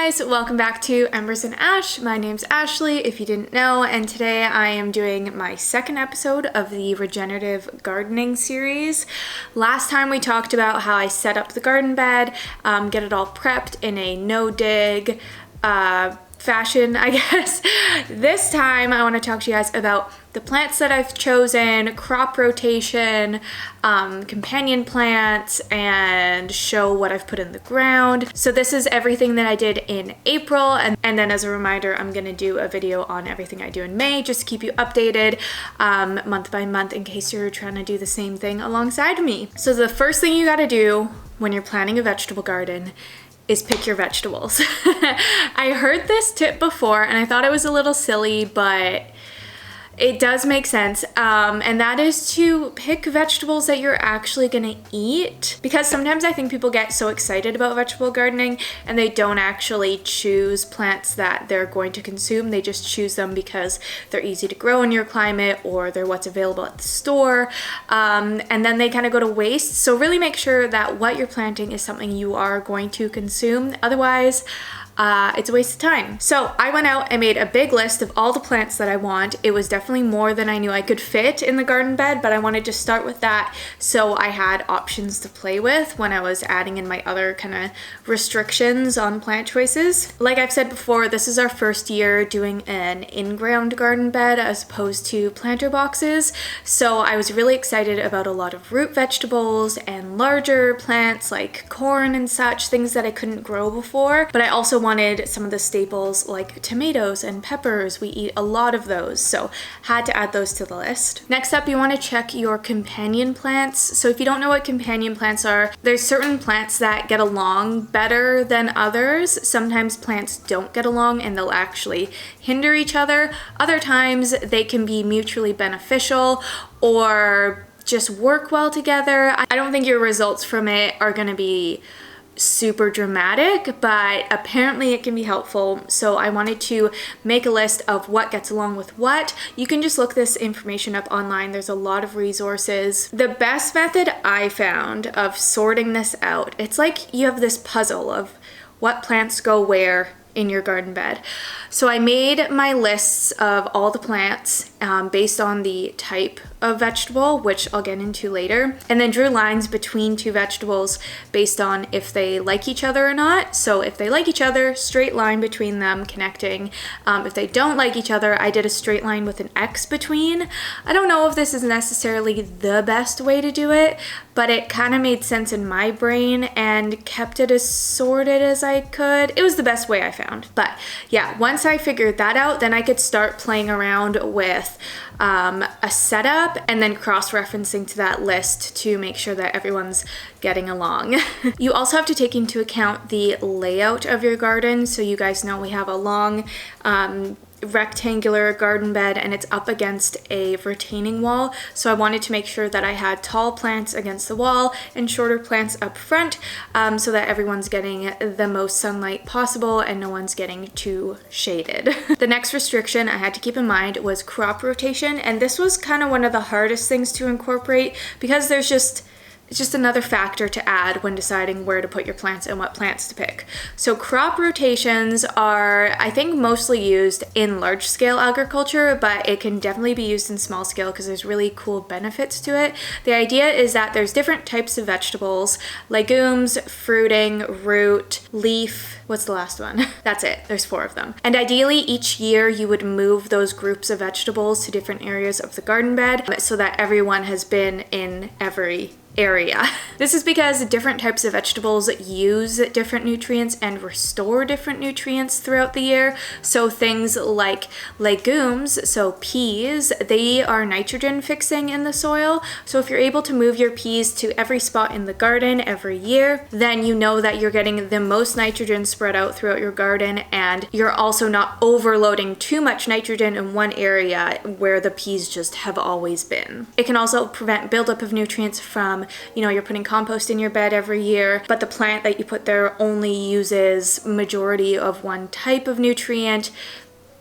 guys, welcome back to Embers and Ash. My name's Ashley, if you didn't know, and today I am doing my second episode of the Regenerative Gardening series. Last time we talked about how I set up the garden bed, get it all prepped in a no-dig fashion, I guess. This time I want to talk to you guys about the plants that I've chosen, crop rotation, companion plants, and show what I've put in the ground. So this is everything that I did in April, and then as a reminder, I'm gonna do a video on everything I do in May, just to keep you updated month by month in case you're trying to do the same thing alongside me. So the first thing you gotta do when you're planning a vegetable garden is pick your vegetables. I heard this tip before and I thought it was a little silly, but it does make sense, and that is to pick vegetables that you're actually gonna eat, because sometimes I think people get so excited about vegetable gardening and they don't actually choose plants that they're going to consume. They just choose them because they're easy to grow in your climate or they're what's available at the store, and then they kind of go to waste. So really make sure that what you're planting is something you are going to consume. Otherwise, it's a waste of time. So I went out and made a big list of all the plants that I want. It was definitely more than I knew I could fit in the garden bed, but I wanted to start with that so I had options to play with when I was adding in my other kind of restrictions on plant choices. Like I've said before, this is our first year doing an in-ground garden bed as opposed to planter boxes. So I was really excited about a lot of root vegetables and larger plants like corn and such, things that I couldn't grow before, but I also wanted some of the staples like tomatoes and peppers. We eat a lot of those, so had to add those to the list. Next up, you want to check your companion plants. So if you don't know what companion plants are, there's certain plants that get along better than others. Sometimes plants don't get along and they'll actually hinder each other. Other times they can be mutually beneficial or just work well together. I don't think your results from it are going to be super dramatic, but apparently it can be helpful. So I wanted to make a list of what gets along with what. You can just look this information up online. There's a lot of resources. The best method I found of sorting this out, it's like you have this puzzle of what plants go where in your garden bed. So I made my lists of all the plants based on the type of vegetable, which I'll get into later, and then drew lines between two vegetables based on if they like each other or not. So if they like each other, straight line between them connecting. If they don't like each other, I did a straight line with an X between. I don't know if this is necessarily the best way to do it, but it kind of made sense in my brain and kept it as sorted as I could. It was the best way I found. But yeah, once I figured that out, then I could start playing around with a setup and then cross-referencing to that list to make sure that everyone's getting along. You also have to take into account the layout of your garden. So you guys know we have a long rectangular garden bed and it's up against a retaining wall, so I wanted to make sure that I had tall plants against the wall and shorter plants up front, so that everyone's getting the most sunlight possible and no one's getting too shaded. The next restriction I had to keep in mind was crop rotation, and this was kind of one of the hardest things to incorporate because it's just another factor to add when deciding where to put your plants and what plants to pick. So crop rotations are, I think, mostly used in large scale agriculture, but it can definitely be used in small scale because there's really cool benefits to it. The idea is that there's different types of vegetables: legumes, fruiting, root, leaf. What's the last one? That's it. There's 4 of them. And ideally each year you would move those groups of vegetables to different areas of the garden bed so that everyone has been in every area. This is because different types of vegetables use different nutrients and restore different nutrients throughout the year. So things like legumes, so peas, they are nitrogen fixing in the soil. So if you're able to move your peas to every spot in the garden every year, then you know that you're getting the most nitrogen spread out throughout your garden, and you're also not overloading too much nitrogen in one area where the peas just have always been. It can also prevent buildup of nutrients from, you're putting compost in your bed every year, but the plant that you put there only uses majority of one type of nutrient.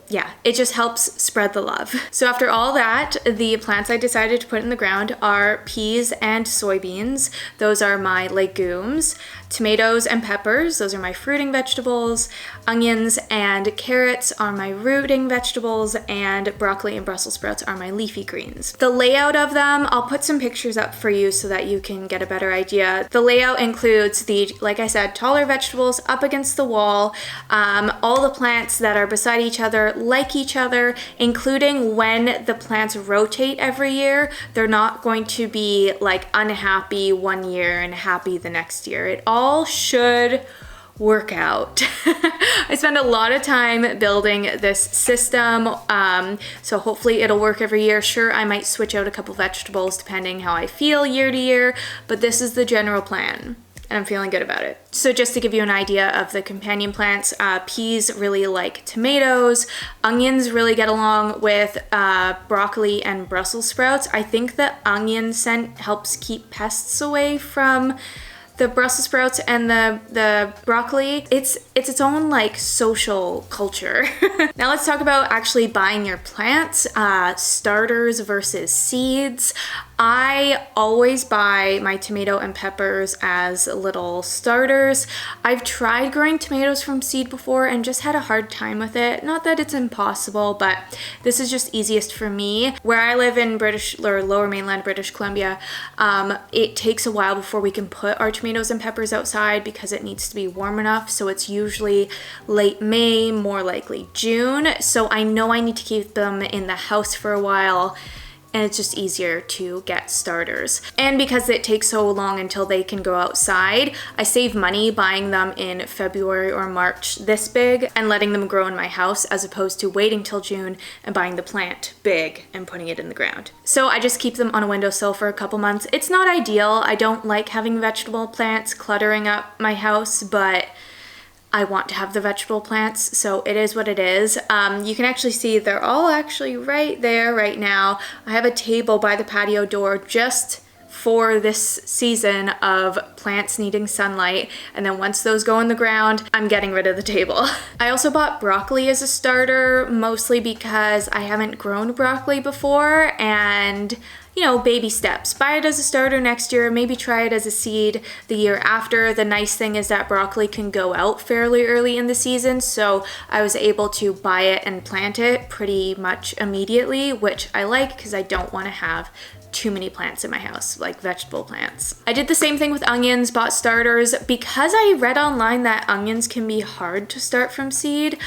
Yeah, it just helps spread the love. So after all that, the plants I decided to put in the ground are peas and soybeans. Those are my legumes. tomatoes and peppers, those are my fruiting vegetables. Onions and carrots are my rooting vegetables, and broccoli and Brussels sprouts are my leafy greens. The layout of them, I'll put some pictures up for you so that you can get a better idea. The layout includes the, like I said, taller vegetables up against the wall, all the plants that are beside each other, like each other, including when the plants rotate every year. They're not going to be like unhappy one year and happy the next year. It all should work out. I spend a lot of time building this system, so hopefully it'll work every year. Sure, I might switch out a couple vegetables depending how I feel year to year, but this is the general plan, and I'm feeling good about it. So just to give you an idea of the companion plants, peas really like tomatoes, onions really get along with broccoli and Brussels sprouts. I think the onion scent helps keep pests away from the Brussels sprouts and the broccoli. It's its own like social culture. Now let's talk about actually buying your plants, starters versus seeds. I always buy my tomato and peppers as little starters. I've tried growing tomatoes from seed before and just had a hard time with it. Not that it's impossible, but this is just easiest for me. Where I live in Lower Mainland British Columbia, it takes a while before we can put our tomatoes and peppers outside because it needs to be warm enough. So it's usually late May, more likely June. So I know I need to keep them in the house for a while, and it's just easier to get starters. And because it takes so long until they can go outside, I save money buying them in February or March this big and letting them grow in my house, as opposed to waiting till June and buying the plant big and putting it in the ground. So I just keep them on a windowsill for a couple months. It's not ideal. I don't like having vegetable plants cluttering up my house, but I want to have the vegetable plants, so it is what it is. You can actually see they're all actually right there right now. I have a table by the patio door just for this season of plants needing sunlight, and then once those go in the ground, I'm getting rid of the table. I also bought broccoli as a starter, mostly because I haven't grown broccoli before, and you know, baby steps. Buy it as a starter next year, maybe try it as a seed the year after. The nice thing is that broccoli can go out fairly early in the season, so I was able to buy it and plant it pretty much immediately, which I like because I don't want to have too many plants in my house, like vegetable plants. I did the same thing with onions, bought starters. Because I read online that onions can be hard to start from seed,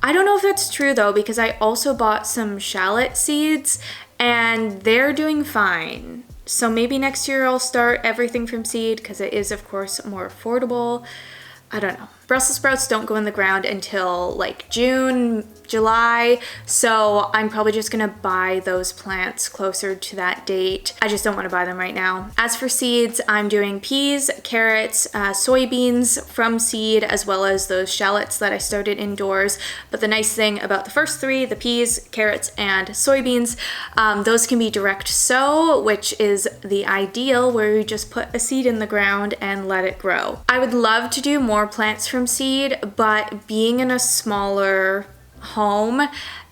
I don't know if that's true though, because I also bought some shallot seeds and they're doing fine. So maybe next year I'll start everything from seed because it is of course more affordable. I don't know. Brussels sprouts don't go in the ground until like June, July, so I'm probably just gonna buy those plants closer to that date. I just don't want to buy them right now. As for seeds, I'm doing peas, carrots, soybeans from seed, as well as those shallots that I started indoors. But the nice thing about the first three, the peas, carrots, and soybeans, those can be direct sow, which is the ideal, where you just put a seed in the ground and let it grow. I would love to do more plants from seed, but being in a smaller home,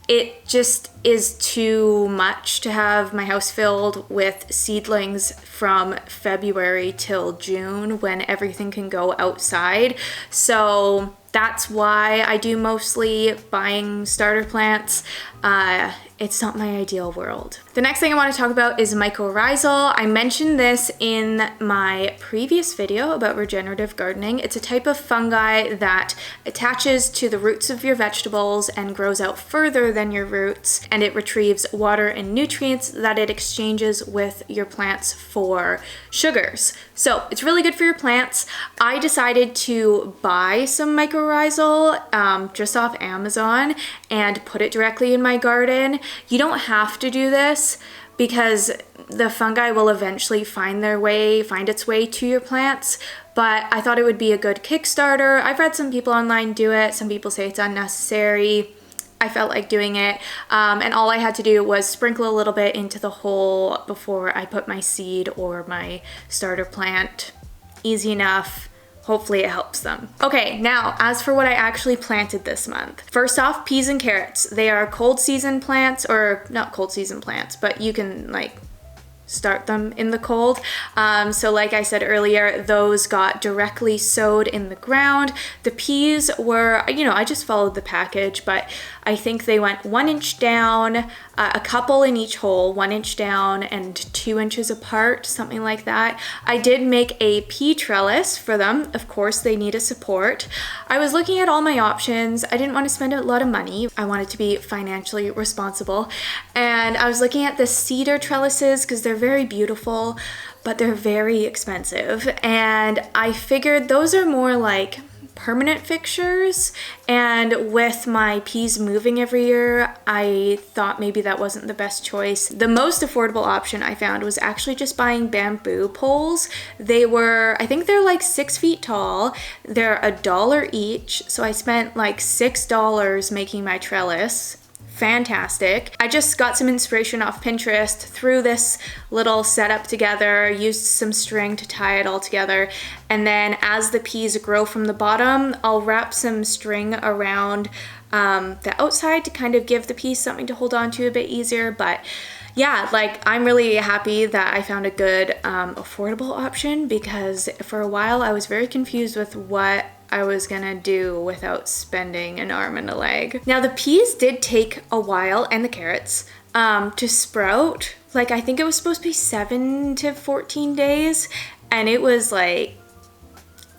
it just is too much to have my house filled with seedlings from February till June when everything can go outside. So that's why I do mostly buying starter plants. It's not my ideal world. The next thing I want to talk about is mycorrhizal. I mentioned this in my previous video about regenerative gardening. It's a type of fungi that attaches to the roots of your vegetables and grows out further than your roots, and it retrieves water and nutrients that it exchanges with your plants for sugars. So it's really good for your plants. I decided to buy some mycorrhizal just off Amazon and put it directly in my garden. You don't have to do this because the fungi will eventually find its way to your plants, but I thought it would be a good Kickstarter. I've read some people online do it. Some people say it's unnecessary. I felt like doing it, and all I had to do was sprinkle a little bit into the hole before I put my seed or my starter plant. Easy enough. Hopefully it helps them. Okay, now as for what I actually planted this month. First off, peas and carrots. They are cold season plants, or not cold season plants, but you can like start them in the cold. So like I said earlier, those got directly sowed in the ground. The peas were, I just followed the package, but I think they went 1 inch down, a couple in each hole, 1 inch down and 2 inches apart, something like that. I did make a pea trellis for them. Of course, they need a support. I was looking at all my options. I didn't want to spend a lot of money. I wanted to be financially responsible. And I was looking at the cedar trellises because they're very beautiful, but they're very expensive. And I figured those are more like permanent fixtures, and with my peas moving every year, I thought maybe that wasn't the best choice. The most affordable option I found was actually just buying bamboo poles. I think they're like 6 feet tall. They're $1 each, so I spent like $6 making my trellis. Fantastic. I just got some inspiration off Pinterest, threw this little setup together, used some string to tie it all together, and then as the peas grow from the bottom, I'll wrap some string around the outside to kind of give the peas something to hold on to a bit easier. But yeah, like I'm really happy that I found a good affordable option, because for a while I was very confused with what I was gonna do without spending an arm and a leg. Now the peas did take a while, and the carrots, to sprout. Like I think it was supposed to be 7 to 14 days, and it was like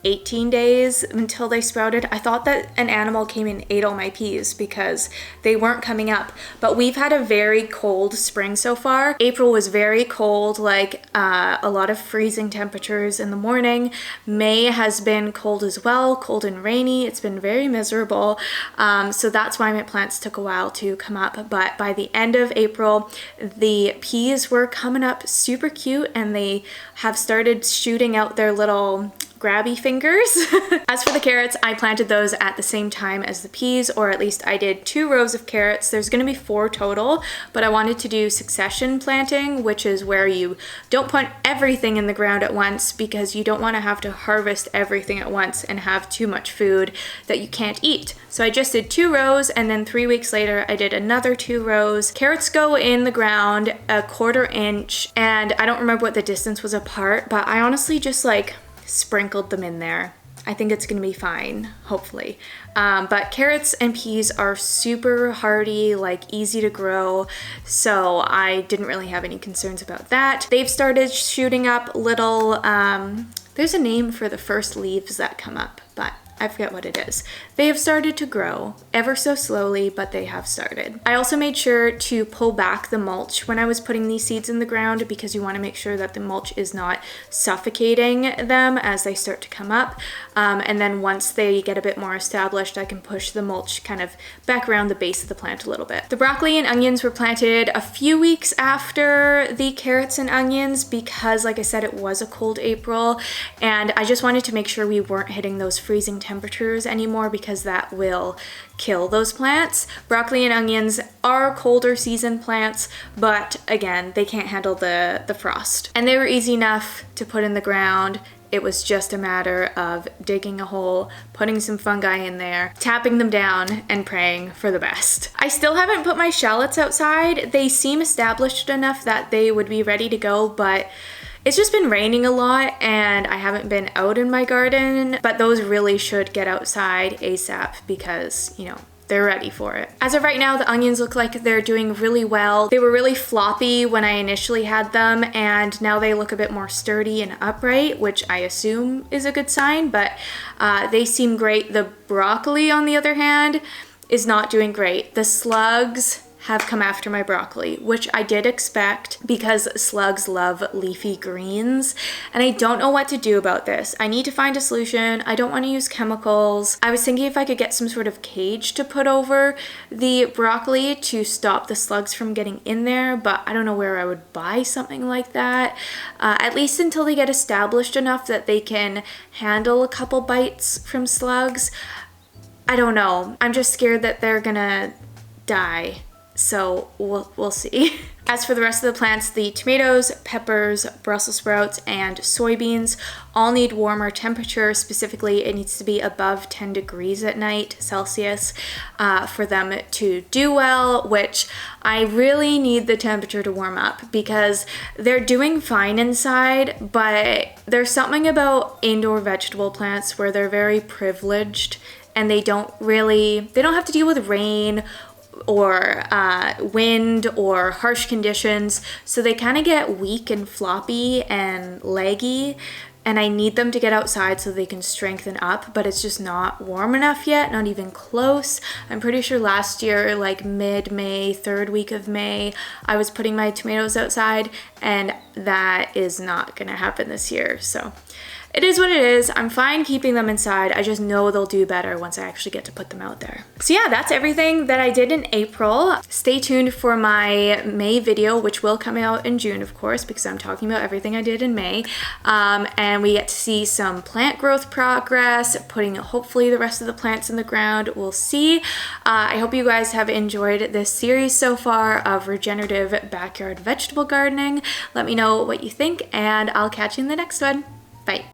18 days until they sprouted. I thought that an animal came and ate all my peas because they weren't coming up. But we've had a very cold spring so far. April was very cold, like a lot of freezing temperatures in the morning. May has been cold as well, cold and rainy. It's been very miserable. So that's why my plants took a while to come up. But by the end of April, the peas were coming up super cute, and they have started shooting out their little grabby fingers. As for the carrots, I planted those at the same time as the peas, or at least I did 2 rows of carrots. There's going to be 4 total, but I wanted to do succession planting, which is where you don't put everything in the ground at once, because you don't want to have to harvest everything at once and have too much food that you can't eat. So I just did 2 rows, and then 3 weeks later I did another 2 rows. Carrots go in the ground 1/4 inch, and I don't remember what the distance was apart, but I honestly just like sprinkled them in there. I think it's gonna be fine, hopefully. But carrots and peas are super hardy, like easy to grow, so I didn't really have any concerns about that. They've started shooting up little, there's a name for the first leaves that come up, but I forget what it is. They have started to grow ever so slowly, but they have started. I also made sure to pull back the mulch when I was putting these seeds in the ground, because you want to make sure that the mulch is not suffocating them as they start to come up. And then once they get a bit more established, I can push the mulch kind of back around the base of the plant a little bit. The broccoli and onions were planted a few weeks after the carrots and onions, because like I said, it was a cold April, and I just wanted to make sure we weren't hitting those freezing temperatures anymore, because that will kill those plants. Broccoli and onions are colder season plants, but again, they can't handle the frost. And they were easy enough to put in the ground. It was just a matter of digging a hole, putting some fungi in there, tapping them down, and praying for the best. I still haven't put my shallots outside. They seem established enough that they would be ready to go, but it's just been raining a lot and I haven't been out in my garden, but those really should get outside ASAP because, they're ready for it. As of right now, the onions look like they're doing really well. They were really floppy when I initially had them, and now they look a bit more sturdy and upright, which I assume is a good sign, but they seem great. The broccoli, on the other hand, is not doing great. The slugs have come after my broccoli, which I did expect because slugs love leafy greens, and I don't know what to do about this. I need to find a solution. I don't want to use chemicals. I was thinking if I could get some sort of cage to put over the broccoli to stop the slugs from getting in there, but I don't know where I would buy something like that, at least until they get established enough that they can handle a couple bites from slugs. I don't know. I'm just scared that they're gonna die. So we'll see. As for the rest of the plants, the tomatoes, peppers, Brussels sprouts, and soybeans all need warmer temperature. Specifically, it needs to be above 10 degrees at night Celsius for them to do well, which I really need the temperature to warm up because they're doing fine inside, but there's something about indoor vegetable plants where they're very privileged and they don't have to deal with rain or wind or harsh conditions, so they kind of get weak and floppy and leggy, and I need them to get outside so they can strengthen up, but it's just not warm enough yet, not even close. I'm pretty sure last year, like mid-May, third week of May, I was putting my tomatoes outside, and that is not gonna happen this year, so it is what it is. I'm fine keeping them inside. I just know they'll do better once I actually get to put them out there. So yeah, that's everything that I did in April. Stay tuned for my May video, which will come out in June, of course, because I'm talking about everything I did in May. And we get to see some plant growth progress, putting hopefully the rest of the plants in the ground. We'll see. I hope you guys have enjoyed this series so far of regenerative backyard vegetable gardening. Let me know what you think, and I'll catch you in the next one. Bye.